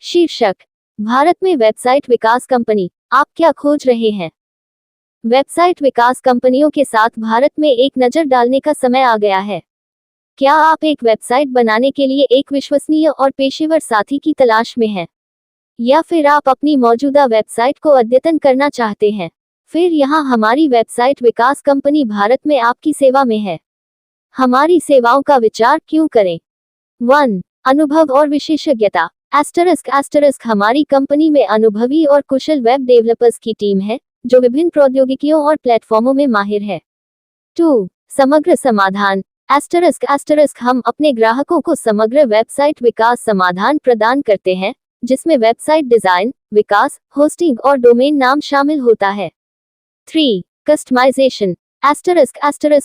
शीर्षक: भारत में वेबसाइट विकास कंपनी, आप क्या खोज रहे हैं? वेबसाइट विकास कंपनियों के साथ भारत में एक नज़र डालने का समय आ गया है। क्या आप एक वेबसाइट बनाने के लिए एक विश्वसनीय और पेशेवर साथी की तलाश में हैं? या फिर आप अपनी मौजूदा वेबसाइट को अद्यतन करना चाहते हैं? फिर यहाँ हमारी वेबसाइट विकास कंपनी भारत में आपकी सेवा में है। हमारी सेवाओं का विचार क्यों करें? 1. अनुभव और विशेषज्ञता। हमारी कंपनी में अनुभवी और कुशल वेब डेवलपर्स की टीम है, जो विभिन्न प्रौद्योगिकियों और प्लेटफॉर्मों में माहिर है। 2. समग्र समाधान। हम अपने ग्राहकों को समग्र वेबसाइट विकास समाधान प्रदान करते हैं, जिसमें वेबसाइट डिजाइन, विकास, होस्टिंग और डोमेन नाम शामिल होता है। 3. कस्टमाइजेशन।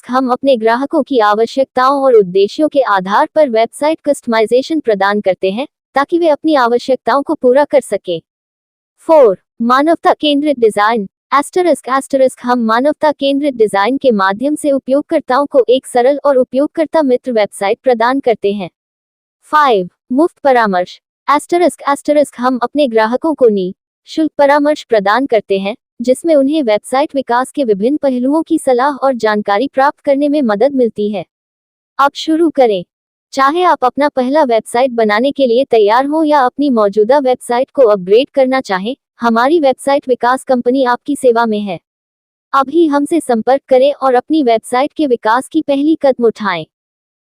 हम अपने ग्राहकों की आवश्यकताओं और उद्देश्यों के आधार पर वेबसाइट कस्टमाइजेशन प्रदान करते हैं, ताकि वे अपनी आवश्यकताओं को पूरा कर सकें। 4. मानवता केंद्रित डिजाइन। हम मानवता केंद्रित डिजाइन के माध्यम से उपयोगकर्ताओं को एक सरल और उपयोगकर्ता मित्र वेबसाइट प्रदान करते हैं। 5. मुफ्त परामर्श। हम अपने ग्राहकों को निःशुल्क परामर्श प्रदान करते हैं, जिसमें उन्हें वेबसाइट विकास के विभिन्न पहलुओं की सलाह और जानकारी प्राप्त करने में मदद मिलती है। अब शुरू करें। चाहे आप अपना पहला वेबसाइट बनाने के लिए तैयार हो या अपनी मौजूदा वेबसाइट को अपग्रेड करना चाहें, हमारी वेबसाइट विकास कंपनी आपकी सेवा में है। अभी हमसे संपर्क करें और अपनी वेबसाइट के विकास की पहली कदम उठाएं।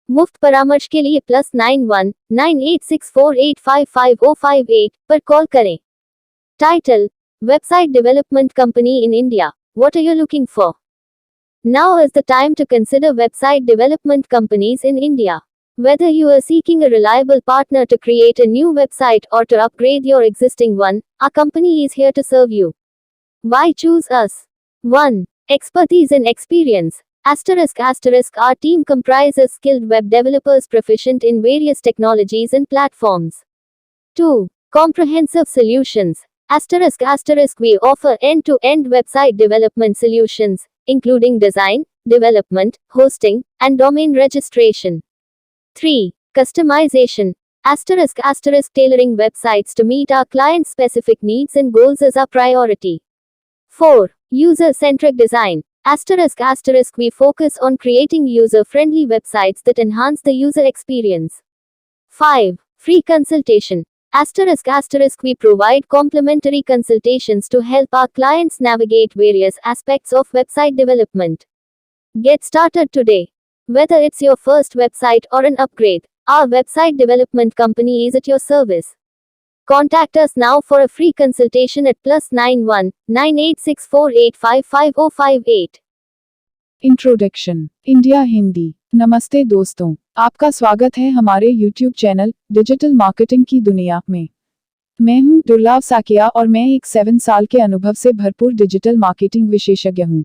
मुफ्त परामर्श के लिए +919864855058 पर कॉल करें। Title: Website Development Company in India. What are you looking for? Now is the time to consider website development companies in India. Whether you are seeking a reliable partner to create a new website or to upgrade your existing one, our company is here to serve you. Why choose us? 1. Expertise and experience. Our team comprises skilled web developers proficient in various technologies and platforms. 2. Comprehensive solutions. We offer end-to-end website development solutions, including design, development, hosting, and domain registration. 3. Customization. Tailoring websites to meet our clients' specific needs and goals is our priority. 4. User-centric design. We focus on creating user-friendly websites that enhance the user experience. 5. Free consultation. We provide complimentary consultations to help our clients navigate various aspects of website development. Get started today. Whether it's your first website or an upgrade, our website development company is at your service. Contact us now for a free consultation at +919864855058. Introduction. India Hindi. नमस्ते दोस्तों, आपका स्वागत है हमारे YouTube channel digital marketing की दुनिया में। मैं हूं दुर्लभ साकिया और मैं एक 7 साल के अनुभव से भरपूर डिजिटल मार्केटिंग विशेषज्ञ हूं।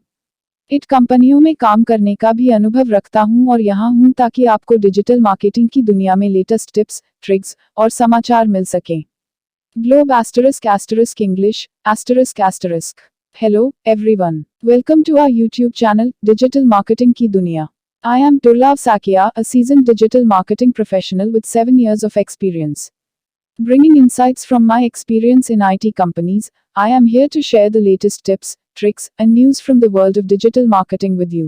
इट कंपनियों में काम करने का भी अनुभव रखता हूं और यहां हूं ताकि आपको डिजिटल मार्केटिंग की दुनिया में लेटेस्ट टिप्स, ट्रिक्स और समाचार मिल सकें। Globe **English **. Hello, everyone. Welcome to our YouTube channel, Digital Marketing की दुनिया. I am Durlav Sakia, a seasoned digital marketing professional with 7 years of experience. Bringing insights from my experience in IT companies, I am here to share the latest tips, tricks, and news from the world of digital marketing with you.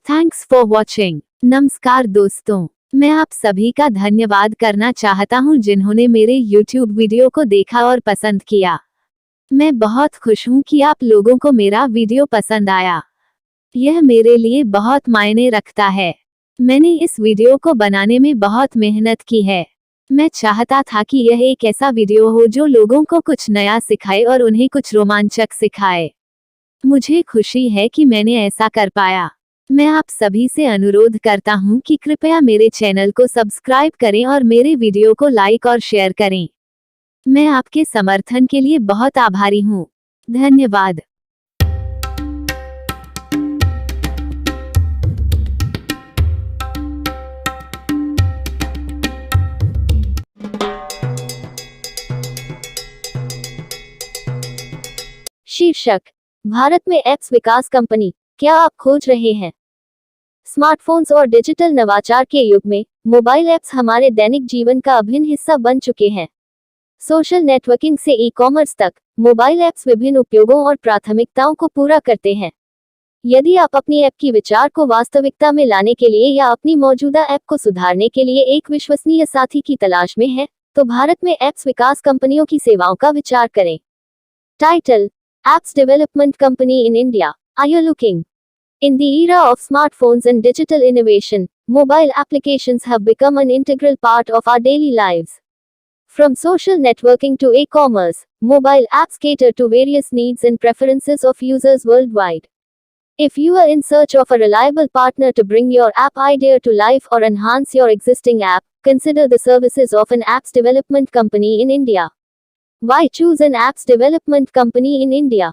Thanks for watching. नमस्कार दोस्तों, मैं आप सभी का धन्यवाद करना चाहता हूं जिन्होंने मेरे YouTube वीडियो को देखा और पसंद किया। मैं बहुत खुश हूं कि आप लोगों को मेरा वीडियो पसंद आया। यह मेरे लिए बहुत मायने रखता है। मैंने इस वीडियो को बनाने में बहुत मेहनत की है। मैं चाहता था कि यह एक ऐसा वीडियो हो जो लोगों को कुछ नया सिखाए और उन्हें कुछ रोमांचक सिखाए। मुझे खुशी है कि मैंने ऐसा कर पाया। मैं आप सभी से अनुरोध करता हूं कि कृपया मेरे चैनल को सब्सक्राइब करें और मेरे वीडियो को लाइक और शेयर करें। मैं आपके समर्थन के लिए बहुत आभारी हूं। धन्यवाद। शीर्षक: भारत में एप्स विकास कंपनी, क्या आप खोज रहे हैं? स्मार्टफोन्स और डिजिटल नवाचार के युग में मोबाइल ऐप्स हमारे दैनिक जीवन का अभिन्न हिस्सा बन चुके हैं। सोशल नेटवर्किंग से ई कॉमर्स तक, मोबाइल ऐप्स विभिन्न उपयोगों और प्राथमिकताओं को पूरा करते हैं। यदि आप अपनी ऐप की विचार को वास्तविकता में लाने के लिए या अपनी मौजूदा ऐप को सुधारने के लिए एक विश्वसनीय साथी की तलाश में हैं, तो भारत में एप्स विकास कंपनियों की सेवाओं का विचार करें। Title: Apps Development Company in India. Are you looking? In the era of smartphones and digital innovation, mobile applications have become an integral part of our daily lives. From social networking to e-commerce, mobile apps cater to various needs and preferences of users worldwide. If you are in search of a reliable partner to bring your app idea to life or enhance your existing app, consider the services of an apps development company in India. Why choose an apps development company in India?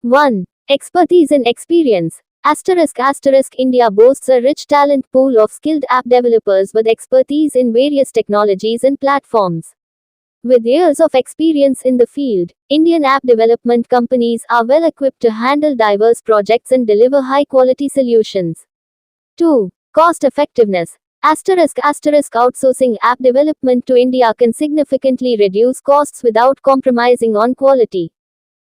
1. Expertise and experience. India boasts a rich talent pool of skilled app developers with expertise in various technologies and platforms. With years of experience in the field, Indian app development companies are well equipped to handle diverse projects and deliver high quality solutions. 2. Cost effectiveness. Outsourcing app development to India can significantly reduce costs without compromising on quality.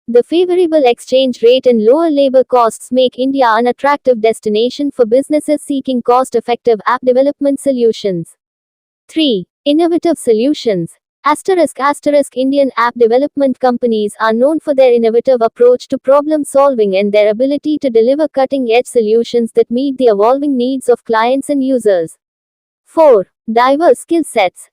The favorable exchange rate and lower labor costs make India an attractive destination for businesses seeking cost-effective app development solutions. 3. Innovative solutions. Indian app development companies are known for their innovative approach to problem solving and their ability to deliver cutting-edge solutions that meet the evolving needs of clients and users. 4. Diverse skill sets.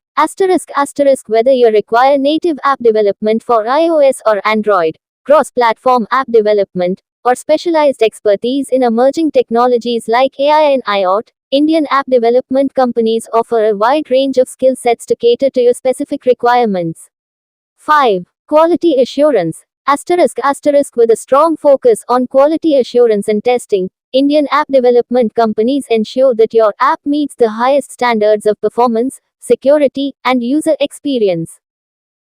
Whether you require native app development for iOS or Android, cross-platform app development, or specialized expertise in emerging technologies like AI and IoT, Indian app development companies offer a wide range of skill sets to cater to your specific requirements. 5. Quality assurance. With a strong focus on quality assurance and testing, Indian app development companies ensure that your app meets the highest standards of performance, security, and user experience.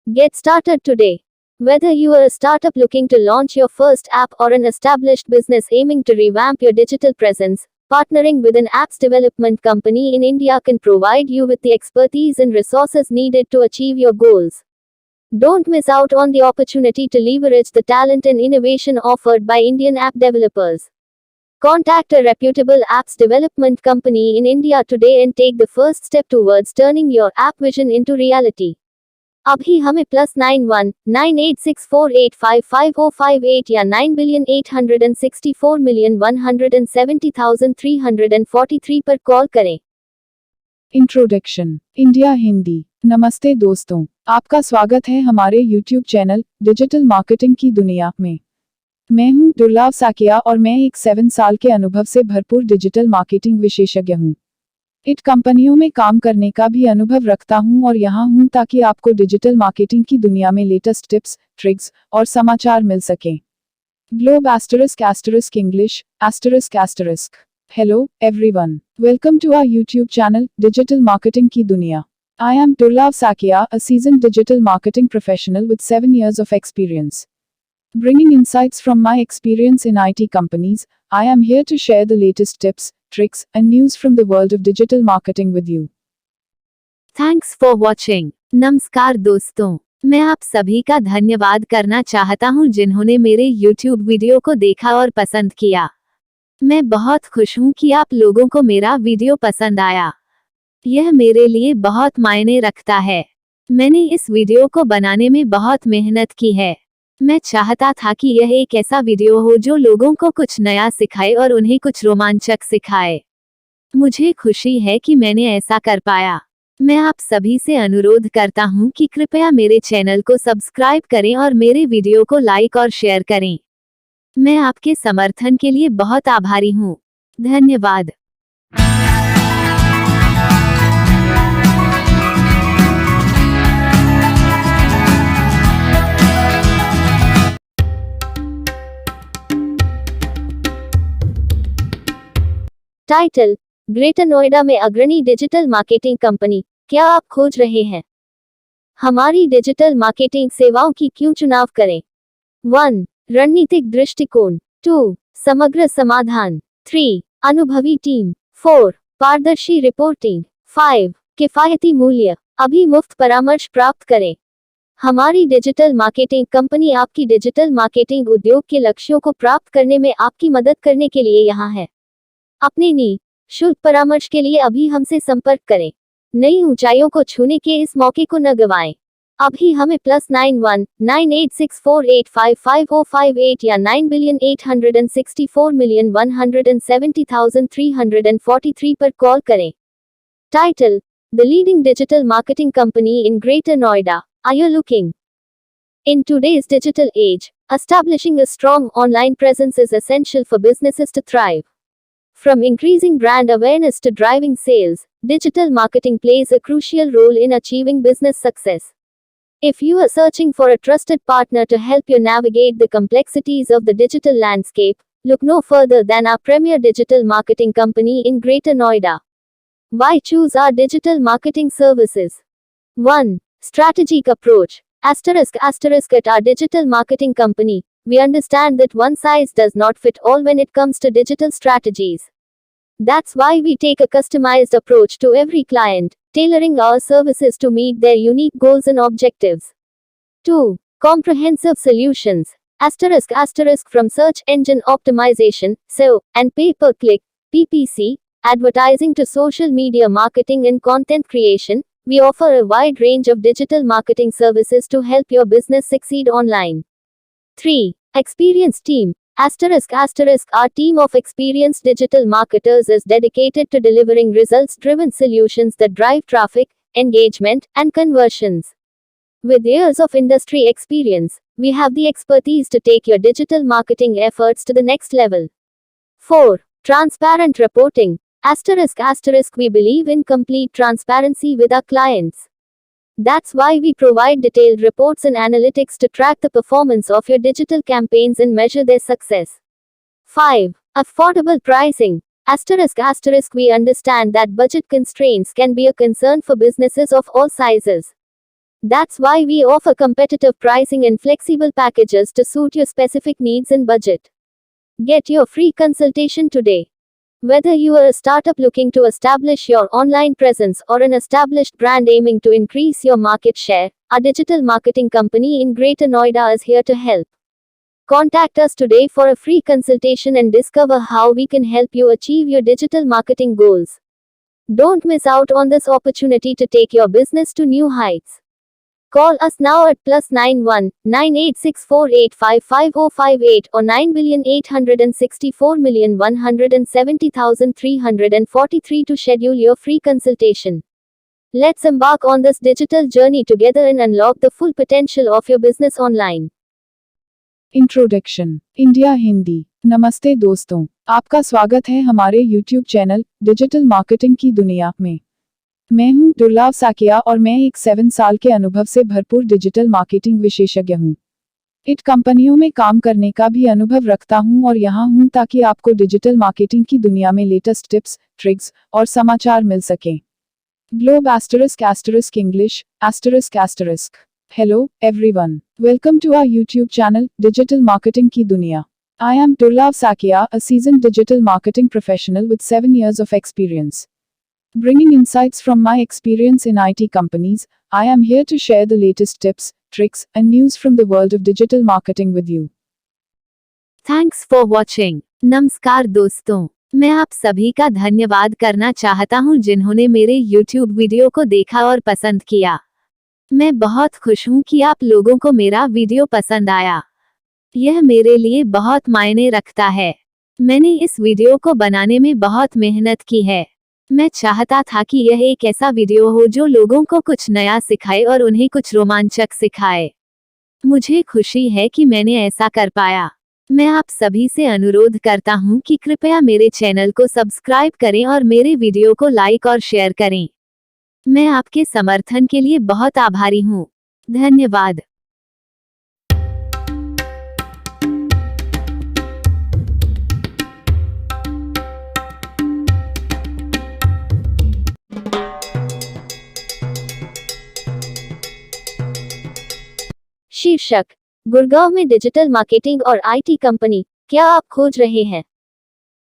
Get started today. Whether you are a startup looking to launch your first app or an established business aiming to revamp your digital presence, partnering with an apps development company in India can provide you with the expertise and resources needed to achieve your goals. Don't miss out on the opportunity to leverage the talent and innovation offered by Indian app developers. Contact a reputable apps development company in India today and take the first step towards turning your app vision into reality. अभी हमें +919864855058 या 9,864,170,343 पर call करें। Introduction. India Hindi. नमस्ते दोस्तों, आपका स्वागत है हमारे YouTube चैनल डिजिटल मार्केटिंग की दुनिया में। मैं हूं दुर्लभ साकिया और मैं एक 7 साल के अनुभव से भरपूर डिजिटल मार्केटिंग विशेषज्ञ हूं। इट कंपनियों में काम करने का भी अनुभव रखता हूं और यहां हूं ताकि आपको डिजिटल मार्केटिंग की दुनिया में लेटेस्ट टिप्स, ट्रिक्स और समाचार मिल सकें। Globe ** English ***. Hello everyone, welcome to our YouTube channel digital marketing की दुनिया। I am Durlav Sakia, a seasoned digital marketing professional with 7 years of experience. Bringing insights from my experience in IT companies, I am here to share the latest tips, tricks, and news from the world of digital marketing with you. Thanks for watching. नमस्कार दोस्तों, मैं आप सभी का धन्यवाद करना चाहता हूं जिन्होंने मेरे YouTube वीडियो को देखा और पसंद किया। मैं बहुत खुश हूं कि आप लोगों को मेरा वीडियो पसंद आया। यह मेरे लिए बहुत मायने रखता है। मैंने इस वीडियो को बनाने में बहुत मेहनत की है। मैं चाहता था कि यह एक ऐसा वीडियो हो जो लोगों को कुछ नया सिखाए और उन्हें कुछ रोमांचक सिखाए। मुझे खुशी है कि मैंने ऐसा कर पाया। मैं आप सभी से अनुरोध करता हूं कि कृपया मेरे चैनल को सब्सक्राइब करें और मेरे वीडियो को लाइक और शेयर करें। मैं आपके समर्थन के लिए बहुत आभारी हूं। धन्यवाद। टाइटल: ग्रेटर नोएडा में अग्रणी डिजिटल मार्केटिंग कंपनी, क्या आप खोज रहे हैं? हमारी डिजिटल मार्केटिंग सेवाओं की क्यों चुनाव करें? 1. रणनीतिक दृष्टिकोण। 2. समग्र समाधान। 3. अनुभवी टीम। 4. पारदर्शी रिपोर्टिंग। 5. किफायती मूल्य। अभी मुफ्त परामर्श प्राप्त करें। हमारी डिजिटल मार्केटिंग कंपनी आपकी डिजिटल मार्केटिंग उद्योग के लक्ष्यों को प्राप्त करने में आपकी मदद करने के लिए यहाँ है। अपने निःशुल्क परामर्श के लिए अभी हमसे संपर्क करें। नई ऊंचाइयों को छूने के इस मौके को न गंवाएं। अभी हमें +919864855058 या 9,864,170,343 पर कॉल करें। Title: the leading digital marketing company in greater Noida. Are you looking? In today's digital age, establishing a strong online presence is essential for businesses to thrive. From increasing brand awareness to driving sales, digital marketing plays a crucial role in achieving business success. If you are searching for a trusted partner to help you navigate the complexities of the digital landscape, look no further than our premier digital marketing company in Greater Noida. Why choose our digital marketing services? 1. Strategic approach. Asterisk at our digital marketing company, we understand that one size does not fit all when it comes to digital strategies. That's why we take a customized approach to every client, tailoring our services to meet their unique goals and objectives. 2. Comprehensive solutions. Asterisk from search engine optimization, SEO, and pay-per-click, PPC, advertising to social media marketing and content creation, we offer a wide range of digital marketing services to help your business succeed online. 3. Experienced team. Our team of experienced digital marketers is dedicated to delivering results-driven solutions that drive traffic, engagement, and conversions. With years of industry experience, we have the expertise to take your digital marketing efforts to the next level. 4. Transparent reporting. We believe in complete transparency with our clients. That's why we provide detailed reports and analytics to track the performance of your digital campaigns and measure their success. 5. Affordable pricing. We understand that budget constraints can be a concern for businesses of all sizes. That's why we offer competitive pricing and flexible packages to suit your specific needs and budget. Get your free consultation today. Whether you are a startup looking to establish your online presence or an established brand aiming to increase your market share, our digital marketing company in Greater Noida is here to help. Contact us today for a free consultation and discover how we can help you achieve your digital marketing goals. Don't miss out on this opportunity to take your business to new heights. Call us now at +919864855058 or 9,864,170,343 to schedule your free consultation. Let's embark on this digital journey together and unlock the full potential of your business online. Introduction India Hindi. नमस्ते दोस्तों, आपका स्वागत है हमारे YouTube channel digital marketing की दुनिया में। मैं हूं दुर्लभ साकिया और मैं एक 7 साल के अनुभव से भरपूर डिजिटल मार्केटिंग विशेषज्ञ हूं। इट कंपनियों में काम करने का भी अनुभव रखता हूं और यहां हूं ताकि आपको डिजिटल मार्केटिंग की दुनिया में लेटेस्ट टिप्स, ट्रिक्स और समाचार मिल सकें। Globe ** English ***. Hello everyone, welcome to our YouTube channel digital marketing की दुनिया। I am Durlav Sakia, a seasoned digital marketing professional with 7 years of experience. Bringing insights from my experience in IT companies, I am here to share the latest tips, tricks, and news from the world of digital marketing with you. Thanks for watching. नमस्कार दोस्तों, मैं आप सभी का धन्यवाद करना चाहता हूं जिन्होंने मेरे YouTube वीडियो को देखा और पसंद किया। मैं बहुत खुश हूं कि आप लोगों को मेरा वीडियो पसंद आया। यह मेरे लिए बहुत मायने रखता है। मैंने इस वीडियो को बनाने में बहुत मेहनत की है। मैं चाहता था कि यह एक ऐसा वीडियो हो जो लोगों को कुछ नया सिखाए और उन्हें कुछ रोमांचक सिखाए। मुझे खुशी है कि मैंने ऐसा कर पाया। मैं आप सभी से अनुरोध करता हूं कि कृपया मेरे चैनल को सब्सक्राइब करें और मेरे वीडियो को लाइक और शेयर करें। मैं आपके समर्थन के लिए बहुत आभारी हूं। धन्यवाद। शीर्षक: गुड़गांव में डिजिटल मार्केटिंग और आईटी कंपनी, क्या आप खोज रहे हैं?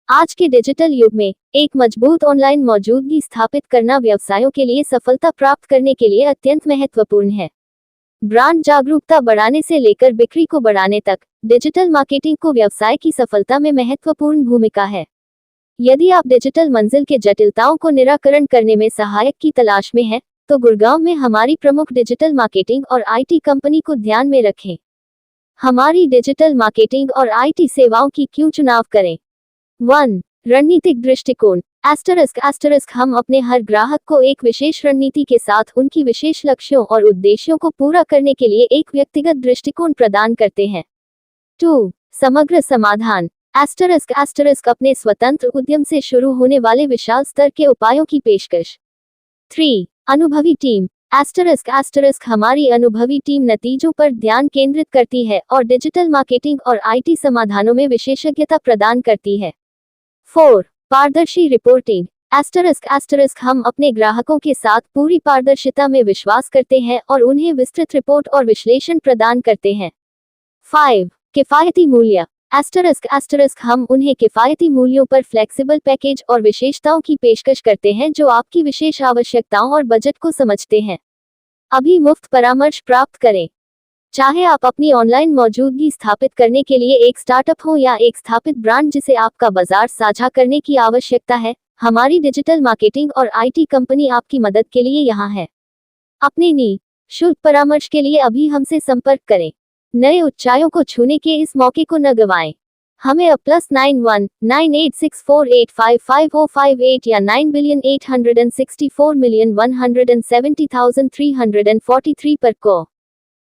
आज के डिजिटल युग में एक मजबूत ऑनलाइन मौजूदगी स्थापित करना व्यवसायों के लिए सफलता प्राप्त करने के लिए अत्यंत महत्वपूर्ण है। ब्रांड जागरूकता बढ़ाने से लेकर बिक्री को बढ़ाने तक, डिजिटल मार्केटिंग को व्यवसाय की सफलता में महत्वपूर्ण भूमिका है। यदि आप डिजिटल मंजिल के जटिलताओं को निराकरण करने में सहायक की तलाश में हैं, तो गुड़गांव में हमारी प्रमुख डिजिटल मार्केटिंग और आईटी कंपनी को ध्यान में रखें। हमारी डिजिटल मार्केटिंग और आईटी सेवाओं की क्यों चुनाव करें? 1. रणनीतिक दृष्टिकोण। **** हम अपने हर ग्राहक को एक विशेष रणनीति के साथ उनकी विशेष लक्ष्यों और उद्देश्यों को पूरा करने के लिए एक व्यक्तिगत दृष्टिकोण प्रदान करते हैं। 2. समग्र समाधान। **** अपने स्वतंत्र उद्यम से शुरू होने वाले विशाल स्तर के उपायों की पेशकश। 3. अनुभवी टीम। **** हमारी अनुभवी टीम नतीजों पर ध्यान केंद्रित करती है और डिजिटल मार्केटिंग और आईटी समाधानों में विशेषज्ञता प्रदान करती है। 4. पारदर्शी रिपोर्टिंग। **** हम अपने ग्राहकों के साथ पूरी पारदर्शिता में विश्वास करते हैं और उन्हें विस्तृत रिपोर्ट और विश्लेषण प्रदान करते हैं। 5. किफायती मूल्य। हम उन्हें किफायती मूल्यों पर फ्लेक्सिबल पैकेज और विशेषताओं की पेशकश करते हैं जो आपकी विशेष आवश्यकताओं और बजट को समझते हैं। अभी मुफ्त परामर्श प्राप्त करें। चाहे आप अपनी ऑनलाइन मौजूदगी स्थापित करने के लिए एक स्टार्टअप हो या एक स्थापित ब्रांड जिसे आपका बाजार साझा करने की आवश्यकता है, हमारी डिजिटल मार्केटिंग और आईटी कंपनी आपकी मदद के लिए यहाँ है। अपने निःशुल्क परामर्श के लिए अभी हमसे संपर्क करें। नए ऊंचाइयों को छूने के इस मौके को न गंवाएं। हमें +91 9864855058 या 9,864,170,343 पर call.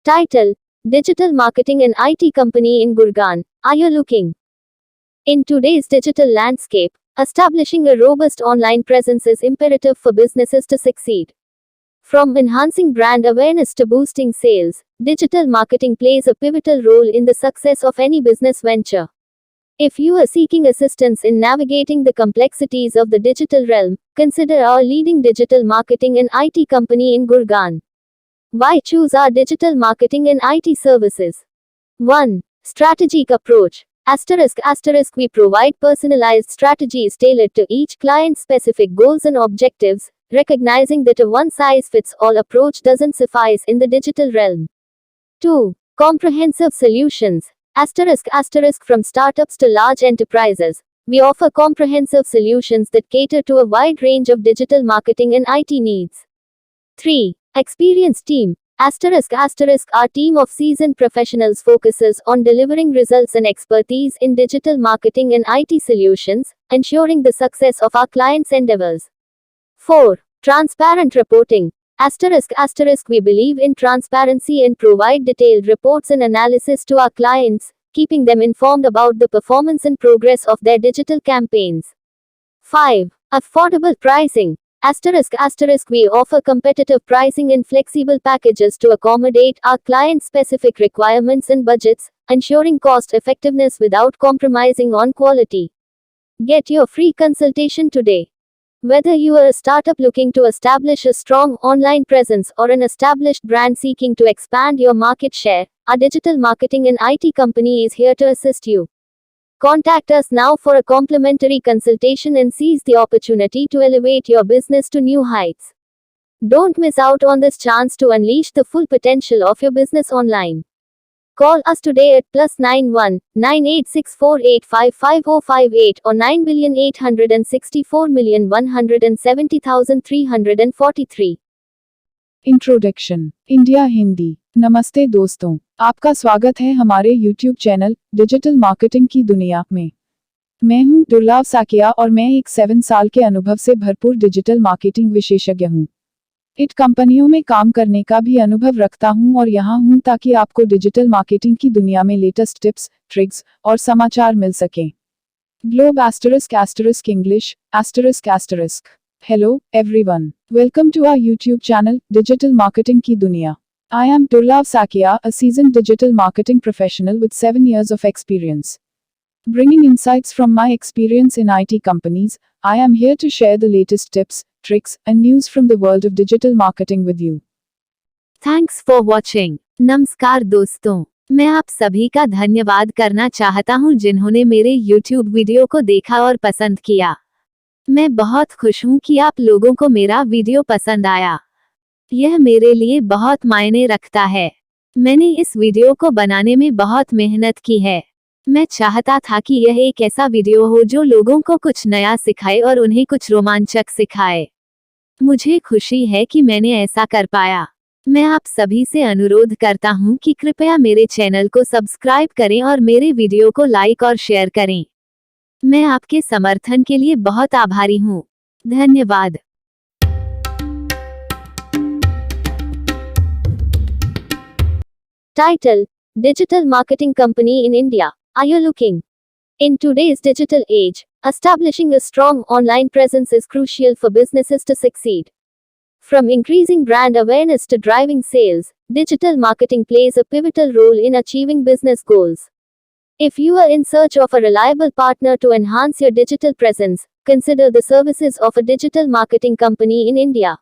Title: Digital Marketing and IT Company in Gurgaon. Are you looking? In today's digital landscape, establishing a robust online presence is imperative for businesses to succeed. From enhancing brand awareness to boosting sales, digital marketing plays a pivotal role in the success of any business venture. If you are seeking assistance in navigating the complexities of the digital realm, consider our leading digital marketing and IT company in Gurgaon. Why choose our digital marketing and IT services? 1. Strategic approach. ***, we provide personalized strategies tailored to each client's specific goals and objectives, recognizing that a one-size-fits-all approach doesn't suffice in the digital realm. 2. Comprehensive solutions. ***, from startups to large enterprises, we offer comprehensive solutions that cater to a wide range of digital marketing and IT needs. 3. Experienced team. Our team of seasoned professionals focuses on delivering results and expertise in digital marketing and IT solutions, ensuring the success of our clients' endeavors. 4. Transparent reporting. ***, we believe in transparency and provide detailed reports and analysis to our clients, keeping them informed about the performance and progress of their digital campaigns. 5. Affordable pricing. ***, we offer competitive pricing and flexible packages to accommodate our clients' specific requirements and budgets, ensuring cost effectiveness without compromising on quality. Get your free consultation today. Whether you are a startup looking to establish a strong online presence or an established brand seeking to expand your market share, our digital marketing and IT company is here to assist you. Contact us now for a complimentary consultation and seize the opportunity to elevate your business to new heights. Don't miss out on this chance to unleash the full potential of your business online. Call us today at +91 9864855058 or 9,864,170,343. Introduction. India Hindi. नमस्ते दोस्तों, आपका स्वागत है हमारे YouTube channel digital marketing की दुनिया में। मैं हूं दुर्लभ साकिया और मैं एक 7 साल के अनुभव से भरपूर डिजिटल मार्केटिंग विशेषज्ञ हूं। IT कंपनियों में काम करने का भी अनुभव रखता हूं और यहां हूं ताकि आपको डिजिटल मार्केटिंग की दुनिया में लेटेस्ट टिप्स, ट्रिक्स और समाचार मिल सकें। Globe *** English ***. Hello, everyone. Welcome to our YouTube channel, Digital Marketing Ki Duniya. I am Durlab Sakia, a seasoned digital marketing professional with 7 years of experience. Bringing insights from my experience in IT companies, I am here to share the latest tips, tricks, and news from the world of digital marketing with you. Thanks for watching. नमस्कार दोस्तों, मैं आप सभी का धन्यवाद करना चाहता हूं जिन्होंने मेरे YouTube वीडियो को देखा और पसंद किया। मैं बहुत खुश हूं कि आप लोगों को मेरा वीडियो पसंद आया। यह मेरे लिए बहुत मायने रखता है। मैंने इस वीडियो को बनाने में बहुत मेहनत की है। मैं चाहता था कि यह एक ऐसा वीडियो हो जो लोगों को कुछ नया सिखाए और उन्हें कुछ रोमांचक सिखाए। मुझे खुशी है कि मैंने ऐसा कर पाया। मैं आप सभी से अनुरोध करता हूं कि कृपया मेरे चैनल को सब्सक्राइब करें और मेरे वीडियो को लाइक और शेयर करें। मैं आपके समर्थन के लिए बहुत आभारी हूं। धन्यवाद। Title: Digital Marketing Company in India. Are you looking? In today's digital age, establishing a strong online presence is crucial for businesses to succeed. From increasing brand awareness to driving sales, digital marketing plays a pivotal role in achieving business goals. If you are in search of a reliable partner to enhance your digital presence, consider the services of a digital marketing company in India.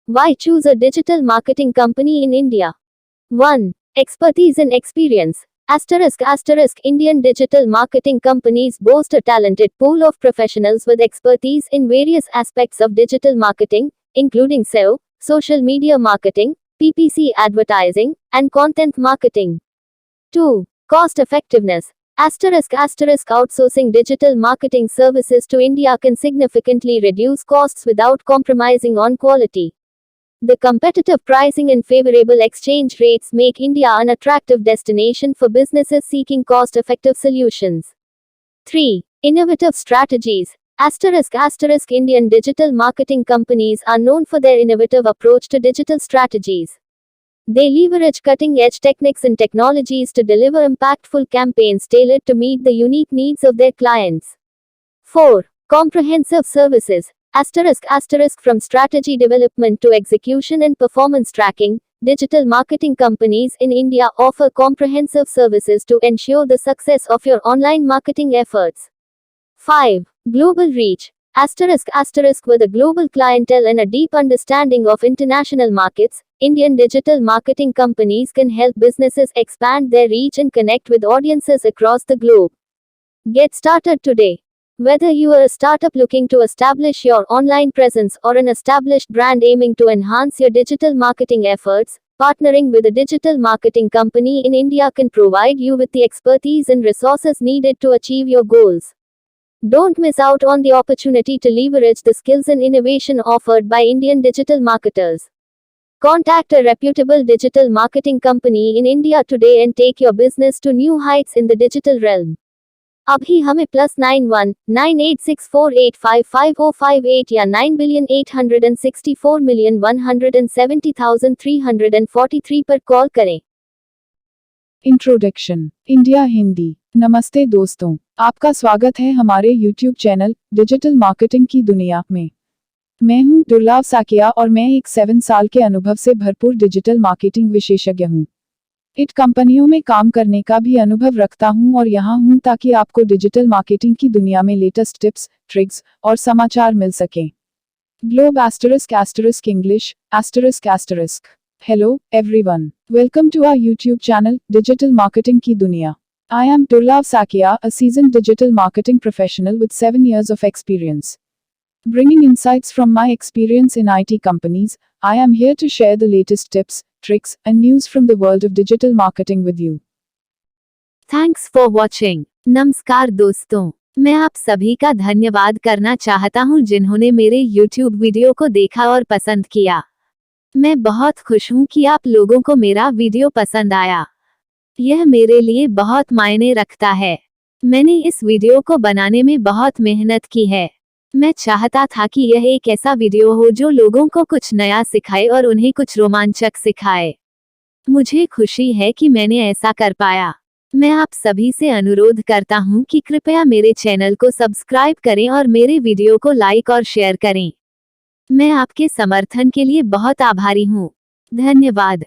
Why choose a digital marketing company in India? 1. Expertise and experience. Indian digital marketing companies boast a talented pool of professionals with expertise in various aspects of digital marketing, including SEO, social media marketing, PPC advertising, and content marketing. 2. Cost effectiveness. Outsourcing digital marketing services to India can significantly reduce costs without compromising on quality. The competitive pricing and favorable exchange rates make India an attractive destination for businesses seeking cost-effective solutions. 3. Innovative strategies. Indian digital marketing companies are known for their innovative approach to digital strategies. They leverage cutting-edge techniques and technologies to deliver impactful campaigns tailored to meet the unique needs of their clients. 4. Comprehensive services. From strategy development to execution and performance tracking, digital marketing companies in India offer comprehensive services to ensure the success of your online marketing efforts. 5. Global reach. With a global clientele and a deep understanding of international markets, Indian digital marketing companies can help businesses expand their reach and connect with audiences across the globe. Get started today. Whether you are a startup looking to establish your online presence or an established brand aiming to enhance your digital marketing efforts, partnering with a digital marketing company in India can provide you with the expertise and resources needed to achieve your goals. Don't miss out on the opportunity to leverage the skills and innovation offered by Indian digital marketers. Contact a reputable digital marketing company in India today and take your business to new heights in the digital realm. अभी हमें +919864855058 या 9,864,170,343 पर call करें। Introduction. India Hindi. नमस्ते दोस्तों, आपका स्वागत है हमारे YouTube चैनल डिजिटल मार्केटिंग की दुनिया में। मैं हूं दुर्लभ साकिया और मैं एक 7 साल के अनुभव से भरपूर डिजिटल मार्केटिंग विशेषज्ञ हूं। इट कंपनियों में काम करने का भी अनुभव रखता हूं और यहां हूं ताकि आपको डिजिटल मार्केटिंग की दुनिया में लेटेस्ट टिप्स, ट्रिक्स और समाचार मिल सकें। Globe English ***. Hello, everyone. Welcome to our YouTube channel, Digital Marketing की दुनिया. I am Durlav Sakia, a seasoned digital marketing professional with 7 years of experience. Bringing insights from my experience in IT companies, I am here to share the latest tips, tricks, and news from the world of digital marketing with you. Thanks for watching. नमस्कार दोस्तों, मैं आप सभी का धन्यवाद करना चाहता हूं जिन्होंने मेरे YouTube वीडियो को देखा और पसंद किया। मैं बहुत खुश हूं कि आप लोगों को मेरा वीडियो पसंद आया। यह मेरे लिए बहुत मायने रखता है। मैंने इस वीडियो को बनाने में बहुत मेहनत की है। मैं चाहता था कि यह एक ऐसा वीडियो हो जो लोगों को कुछ नया सिखाए और उन्हें कुछ रोमांचक सिखाए। मुझे खुशी है कि मैंने ऐसा कर पाया। मैं आप सभी से अनुरोध करता हूं कि कृपया मेरे चैनल को सब्सक्राइब करें और मेरे वीडियो को लाइक और शेयर करें। मैं आपके समर्थन के लिए बहुत आभारी हूं। धन्यवाद।